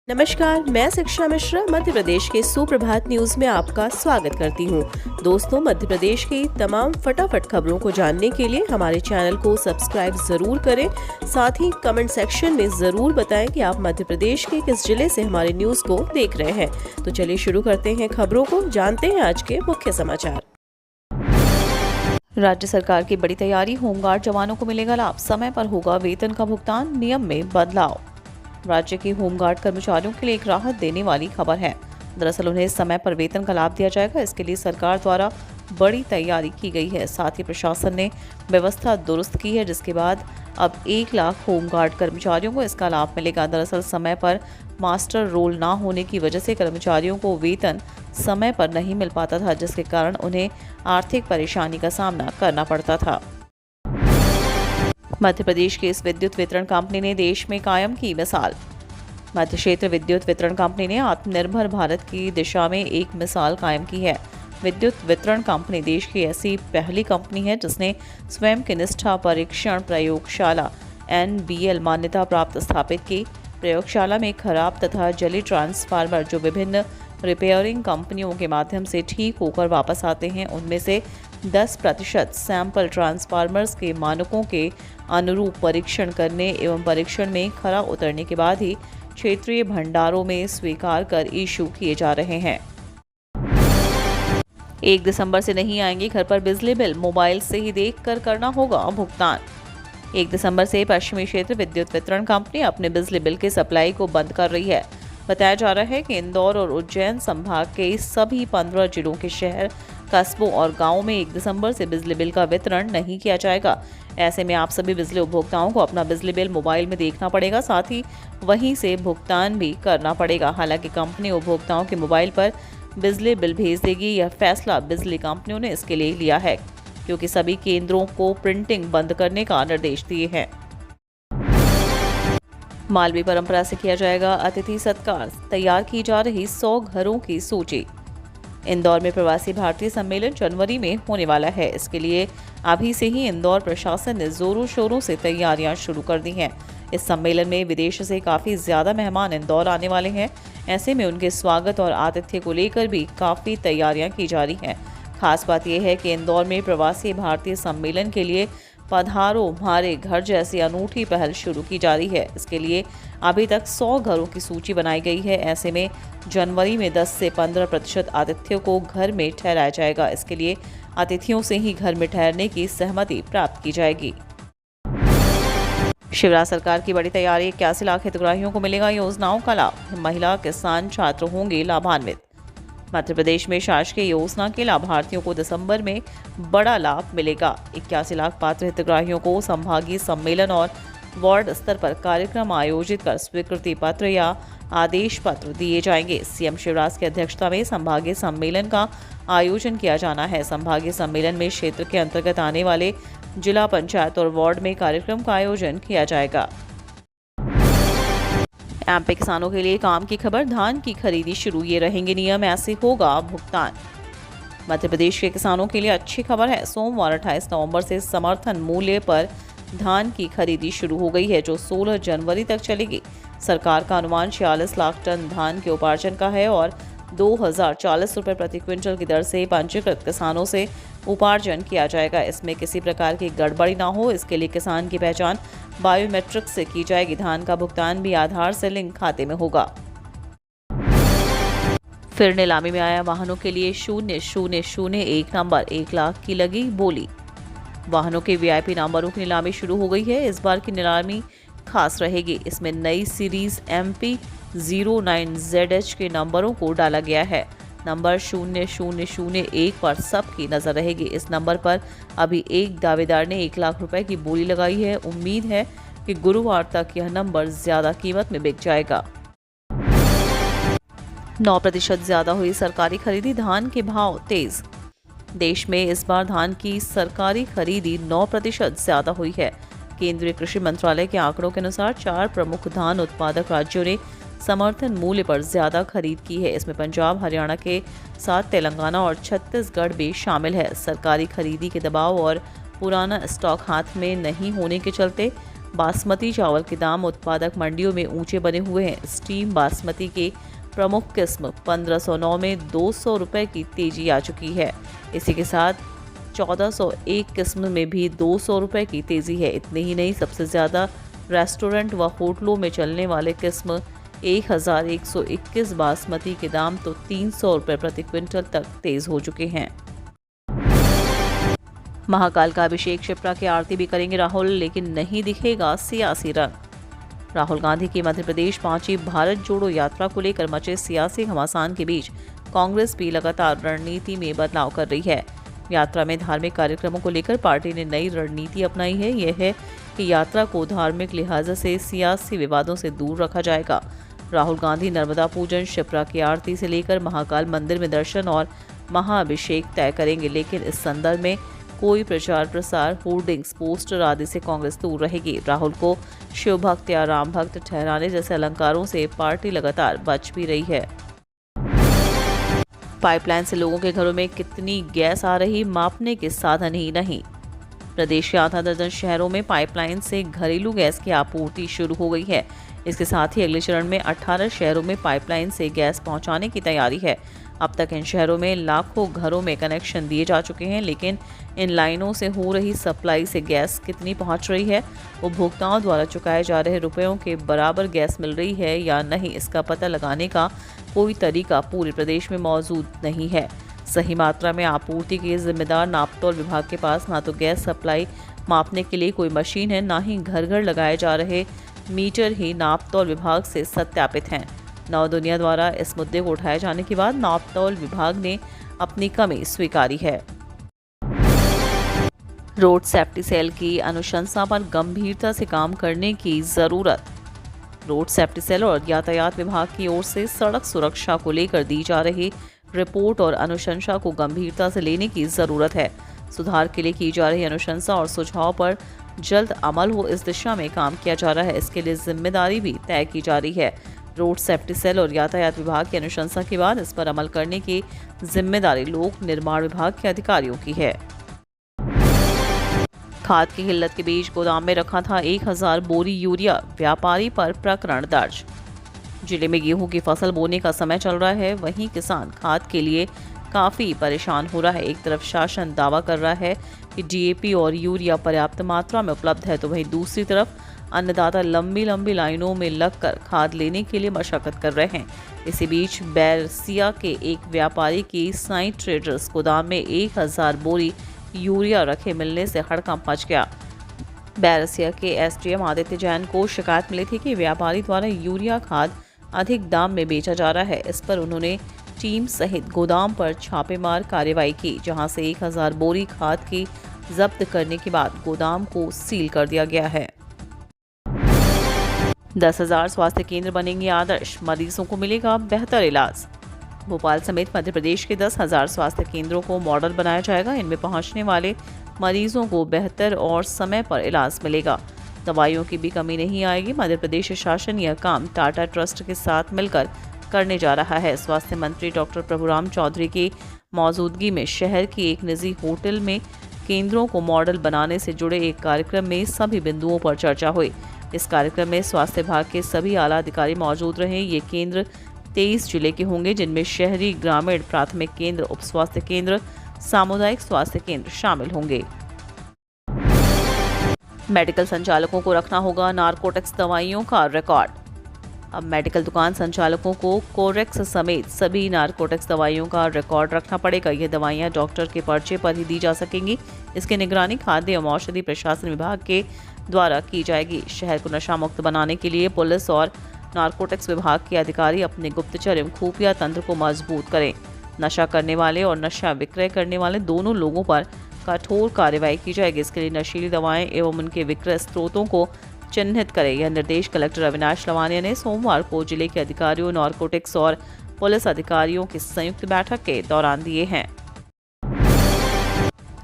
नमस्कार, मैं शिक्षा मिश्रा मध्य प्रदेश के सुप्रभात न्यूज में आपका स्वागत करती हूँ। दोस्तों, मध्य प्रदेश की तमाम फटाफट खबरों को जानने के लिए हमारे चैनल को सब्सक्राइब जरूर करें। साथ ही कमेंट सेक्शन में जरूर बताएं कि आप मध्य प्रदेश के किस जिले से हमारे न्यूज को देख रहे हैं। तो चलिए शुरू करते हैं खबरों को, जानते हैं आज के मुख्य समाचार। राज्य सरकार की बड़ी तैयारी, होमगार्ड जवानों को मिलेगा लाभ, समय पर होगा वेतन का भुगतान, नियम में बदलाव। राज्य के होमगार्ड कर्मचारियों के लिए एक राहत देने वाली खबर है। दरअसल उन्हें समय पर वेतन का लाभ दिया जाएगा। इसके लिए सरकार द्वारा बड़ी तैयारी की गई है। साथ ही प्रशासन ने व्यवस्था दुरुस्त की है, जिसके बाद अब 1 लाख होमगार्ड कर्मचारियों को इसका लाभ मिलेगा। दरअसल समय पर मास्टर रोल ना होने की वजह से कर्मचारियों को वेतन समय पर नहीं मिल पाता था, जिसके कारण उन्हें आर्थिक परेशानी का सामना करना पड़ता था। मध्य प्रदेश की इस विद्युत वितरण कंपनी ने देश में कायम की मिसाल। मध्य क्षेत्र विद्युत वितरण कंपनी ने आत्मनिर्भर भारत की दिशा में एक मिसाल कायम की है। विद्युत वितरण कंपनी देश की ऐसी पहली कंपनी है जिसने स्वयं की निष्ठा परीक्षण प्रयोगशाला NBL मान्यता प्राप्त स्थापित की। प्रयोगशाला में खराब तथा जली ट्रांसफार्मर जो विभिन्न रिपेयरिंग कंपनियों के माध्यम से ठीक होकर वापस आते हैं, उनमें से 10% सैंपल ट्रांसफार्मर्स के मानकों के अनुरूप परीक्षण करने एवं परीक्षण में खरा उतरने के बाद ही क्षेत्रीय भंडारों में स्वीकार कर इशू किए जा रहे हैं। 1 दिसंबर से नहीं आएंगे घर पर बिजली बिल, मोबाइल से ही देखकर करना होगा भुगतान। 1 दिसंबर से पश्चिमी क्षेत्र विद्युत वितरण कंपनी अपने बिजली बिल के सप्लाई को बंद कर रही है। बताया जा रहा है कि इंदौर और उज्जैन संभाग के सभी 15 जिलों के शहर, कस्बों और गांवों में 1 दिसंबर से बिजली बिल का वितरण नहीं किया जाएगा। ऐसे में आप सभी बिजली उपभोक्ताओं को अपना बिजली बिल मोबाइल में देखना पड़ेगा, साथ ही वहीं से भुगतान भी करना पड़ेगा। हालांकि कंपनी उपभोक्ताओं के मोबाइल पर बिजली बिल भेज देगी। यह फैसला बिजली कंपनियों ने इसके लिए लिया है, क्योंकि सभी केंद्रों को प्रिंटिंग बंद करने का निर्देश दिए हैं। मालवी परंपरा से किया जाएगा अतिथि सत्कार, तैयार की जा रही 100 घरों की सूची। इंदौर में प्रवासी भारतीय सम्मेलन जनवरी में होने वाला है। इसके लिए अभी से ही इंदौर प्रशासन ने जोरों शोरों से तैयारियां शुरू कर दी हैं। इस सम्मेलन में विदेश से काफ़ी ज़्यादा मेहमान इंदौर आने वाले हैं। ऐसे में उनके स्वागत और आतिथ्य को लेकर भी काफ़ी तैयारियां की जा रही हैं। खास बात यह है कि इंदौर में प्रवासी भारतीय सम्मेलन के लिए पधारो हमारे घर जैसी अनूठी पहल शुरू की जा रही है। इसके लिए अभी तक 100 घरों की सूची बनाई गई है। ऐसे में जनवरी में 10 से 15% आतिथ्यों को घर में ठहराया जाएगा। इसके लिए अतिथियों से ही घर में ठहरने की सहमति प्राप्त की जाएगी। शिवराज सरकार की बड़ी तैयारी, 81 लाख हितग्राहियों को मिलेगा योजनाओं का लाभ, महिला किसान छात्र होंगे लाभान्वित। मध्य प्रदेश में शासकीय योजना के लाभार्थियों को दिसंबर में बड़ा लाभ मिलेगा। 81 लाख पात्र हितग्राहियों को संभागीय सम्मेलन और वार्ड स्तर पर कार्यक्रम आयोजित कर स्वीकृति पत्र या आदेश पत्र दिए जाएंगे। सीएम शिवराज की अध्यक्षता में संभागीय सम्मेलन का आयोजन किया जाना है। संभागीय सम्मेलन में क्षेत्र के अंतर्गत आने वाले जिला पंचायत और वार्ड में कार्यक्रम का आयोजन किया जाएगा। एमपी किसानों के लिए काम की खबर, धान की खरीदी शुरू, ये रहेंगे नियम, ऐसे होगा भुगतान। मध्य प्रदेश के किसानों के लिए अच्छी खबर है। सोमवार 28 नवंबर से समर्थन मूल्य पर धान की खरीदी शुरू हो गई है, जो 16 जनवरी तक चलेगी। सरकार का अनुमान 46 लाख टन धान के उपार्जन का है और 2040 रुपये प्रति क्विंटल की दर से पंजीकृत किसानों से उपार्जन किया जाएगा। इसमें किसी प्रकार की गड़बड़ी ना हो, इसके लिए किसान की पहचान बायोमेट्रिक से की जाएगी। धान का भुगतान भी आधार से लिंक खाते में होगा। फिर नीलामी में आया वाहनों के लिए 0001 नंबर, 1 लाख की लगी बोली। वाहनों के VIP नंबरों की नीलामी शुरू हो गई है। इस बार की नीलामी खास रहेगी। इसमें नई सीरीज MP 09ZH के नंबरों को डाला गया है। नंबर 0001 पर सबकी नजर रहेगी। इस नंबर पर अभी एक दावेदार ने 1 लाख रुपए की बोली लगाई है। उम्मीद है कि गुरुवार तक यह नंबर ज्यादा कीमत में बिक जाएगा। 9% ज्यादा हुई सरकारी खरीदी, धान के भाव तेज। देश में इस बार धान की सरकारी खरीदी 9% ज्यादा हुई है। केंद्रीय कृषि मंत्रालय के आंकड़ों के अनुसार 4 प्रमुख धान उत्पादक राज्यों ने समर्थन मूल्य पर ज्यादा खरीद की है। इसमें पंजाब, हरियाणा के साथ तेलंगाना और छत्तीसगढ़ भी शामिल है। सरकारी खरीदी के दबाव और पुराना स्टॉक हाथ में नहीं होने के चलते बासमती चावल के दाम उत्पादक मंडियों में ऊंचे बने हुए हैं। स्टीम बासमती के प्रमुख किस्म 1509 में 200 रुपये की तेजी आ चुकी है। इसी के साथ 1401 किस्म में भी 200 रुपये की तेजी है। इतने ही नहीं, सबसे ज़्यादा रेस्टोरेंट व होटलों में चलने वाले किस्म 1121 बासमती के दाम तो 300 रुपये प्रति क्विंटल तक तेज हो चुके हैं। महाकाल का अभिषेक शिप्रा की आरती भी करेंगे राहुल, लेकिन नहीं दिखेगा सियासी रंग। राहुल गांधी की मध्य प्रदेश पहुंची भारत जोड़ो यात्रा को लेकर मचे सियासी घमासान के बीच कांग्रेस भी लगातार रणनीति में बदलाव कर रही है। यात्रा में धार्मिक कार्यक्रमों को लेकर पार्टी ने नई रणनीति अपनाई है। यह है कि यात्रा को धार्मिक लिहाज से सियासी विवादों से दूर रखा जाएगा। राहुल गांधी नर्मदा पूजन, शिप्रा की आरती से लेकर महाकाल मंदिर में दर्शन और महाअभिषेक तय करेंगे, लेकिन इस संदर्भ में कोई प्रचार प्रसार, होर्डिंग्स, पोस्टर आदि से कांग्रेस दूर रहेगी। राहुल को शिव भक्त या राम भक्त ठहराने जैसे अलंकारों से पार्टी लगातार बच भी रही है। पाइपलाइन से लोगों के घरों में कितनी गैस आ रही, मापने के साधन ही नहीं। प्रदेश के आधा दर्जन शहरों में पाइपलाइन से घरेलू गैस की आपूर्ति शुरू हो गई है। इसके साथ ही अगले चरण में 18 शहरों में पाइपलाइन से गैस पहुंचाने की तैयारी है। अब तक इन शहरों में लाखों घरों में कनेक्शन दिए जा चुके हैं, लेकिन इन लाइनों से हो रही सप्लाई से गैस कितनी पहुंच रही है, उपभोक्ताओं द्वारा चुकाए जा रहे रुपयों के बराबर गैस मिल रही है या नहीं, इसका पता लगाने का कोई तरीका पूरे प्रदेश में मौजूद नहीं है। सही मात्रा में आपूर्ति के जिम्मेदार नापतोल विभाग के पास ना तो गैस सप्लाई मापने के लिए कोई मशीन है, ना ही घर घर लगाए जा रहे मीटर ही नापतोल विभाग से सत्यापित हैं। नव दुनिया द्वारा इस मुद्दे को उठाए जाने के बाद नापतोल विभाग ने अपनी कमी स्वीकारी है। रोड सेफ्टी सेल की अनुशंसा पर गंभीरता से काम करने की जरूरत। रोड सेफ्टी सेल और यातायात विभाग की ओर से सड़क सुरक्षा को लेकर दी जा रही रिपोर्ट और अनुशंसा को गंभीरता से लेने की जरूरत है। सुधार के लिए की जा रही अनुशंसा और सुझाव पर जल्द अमल हो, इस दिशा में काम किया जा रहा है। इसके लिए जिम्मेदारी भी तय की जा रही है। रोड सेफ्टी सेल और यातायात विभाग की अनुशंसा के बाद इस पर अमल करने की जिम्मेदारी लोक निर्माण विभाग के अधिकारियों की है। खाद की किल्लत के बीच गोदाम में रखा था 1000 बोरी यूरिया, व्यापारी पर प्रकरण दर्ज। जिले में गेहूं की फसल बोने का समय चल रहा है, वहीं किसान खाद के लिए काफ़ी परेशान हो रहा है। एक तरफ शासन दावा कर रहा है कि डीएपी और यूरिया पर्याप्त मात्रा में उपलब्ध है, तो वहीं दूसरी तरफ अन्नदाता लंबी लंबी लाइनों में लगकर खाद लेने के लिए मशक्कत कर रहे हैं। इसी बीच बैरसिया के एक व्यापारी की साई ट्रेडर्स गोदाम में 1000 बोरी यूरिया रखे मिलने से हड़कंप मच गया। बैरसिया के एसडीएम आदित्य जैन को शिकायत मिली थी कि व्यापारी द्वारा यूरिया खाद अधिक दाम में बेचा जा रहा है। इस पर उन्होंने टीम सहित गोदाम पर छापेमार कार्रवाई की, जहां से 1000 बोरी खाद की जब्त करने के बाद गोदाम को सील कर दिया गया है। 10,000 स्वास्थ्य केंद्र बनेंगे आदर्श, मरीजों को मिलेगा बेहतर इलाज। भोपाल समेत मध्य प्रदेश के 10,000 स्वास्थ्य केंद्रों को मॉडल बनाया जाएगा। इनमें पहुंचने वाले मरीजों को बेहतर और समय पर इलाज मिलेगा। दवाइयों की भी कमी नहीं आएगी। मध्य प्रदेश शासन यह काम टाटा ट्रस्ट के साथ मिलकर करने जा रहा है। स्वास्थ्य मंत्री डॉक्टर प्रभुराम चौधरी की मौजूदगी में शहर की एक निजी होटल में केंद्रों को मॉडल बनाने से जुड़े एक कार्यक्रम में सभी बिंदुओं पर चर्चा हुई। इस कार्यक्रम में स्वास्थ्य विभाग के सभी आला अधिकारी मौजूद रहे। ये केंद्र 23 जिले के होंगे, जिनमें शहरी, ग्रामीण, प्राथमिक केंद्र, उप स्वास्थ्य केंद्र, सामुदायिक स्वास्थ्य केंद्र शामिल होंगे। मेडिकल संचालकों को रखना होगा नारकोटिक्स दवाइयों का रिकॉर्ड। अब मेडिकल दुकान संचालकों को कोरेक्स समेत सभी नारकोटिक्स दवाइयों का रिकॉर्ड रखना पड़ेगा। ये दवाइयां डॉक्टर के पर्चे पर ही दी जा सकेंगी। इसकी निगरानी खाद्य एवं औषधि प्रशासन विभाग के द्वारा की जाएगी। शहर को नशा मुक्त बनाने के लिए पुलिस और नारकोटिक्स विभाग के अधिकारी अपने गुप्तचर एवं खुफिया तंत्र को मजबूत करें। नशा करने वाले और नशा विक्रय करने वाले दोनों लोगों पर कठोर कार्रवाई की जाएगी। इसके लिए नशीली दवाएं एवं उनके विक्रय स्रोतों को चिन्हित करें। यह निर्देश कलेक्टर अविनाश लवानिया ने सोमवार को जिले के अधिकारियों, नारकोटिक्स और पुलिस अधिकारियों की संयुक्त बैठक के दौरान दिए हैं।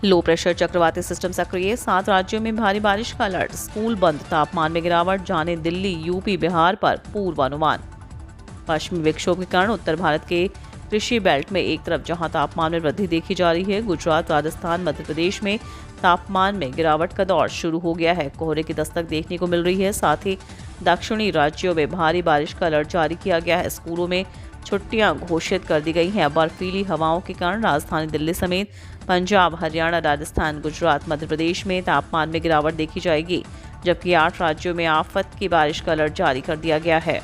लो प्रेशर चक्रवाती सिस्टम सक्रिय, 7 राज्यों में भारी बारिश का अलर्ट। स्कूल बंद, तापमान में गिरावट, जाने दिल्ली, यूपी, बिहार पर पूर्वानुमान। पश्चिमी विक्षोभ के कारण उत्तर भारत के कृषि बेल्ट में एक तरफ जहां तापमान में वृद्धि देखी जा रही है, गुजरात, राजस्थान, मध्य प्रदेश में तापमान में गिरावट का दौर शुरू हो गया है। कोहरे की दस्तक देखने को मिल रही है। साथ ही दक्षिणी राज्यों में भारी बारिश का अलर्ट जारी किया गया है। स्कूलों में छुट्टियां घोषित कर दी गई हैं। बर्फीली हवाओं के कारण राजधानी दिल्ली समेत पंजाब, हरियाणा, राजस्थान, गुजरात, मध्य प्रदेश में तापमान में गिरावट देखी जाएगी, जबकि 8 राज्यों में आफत की बारिश का अलर्ट जारी कर दिया गया है।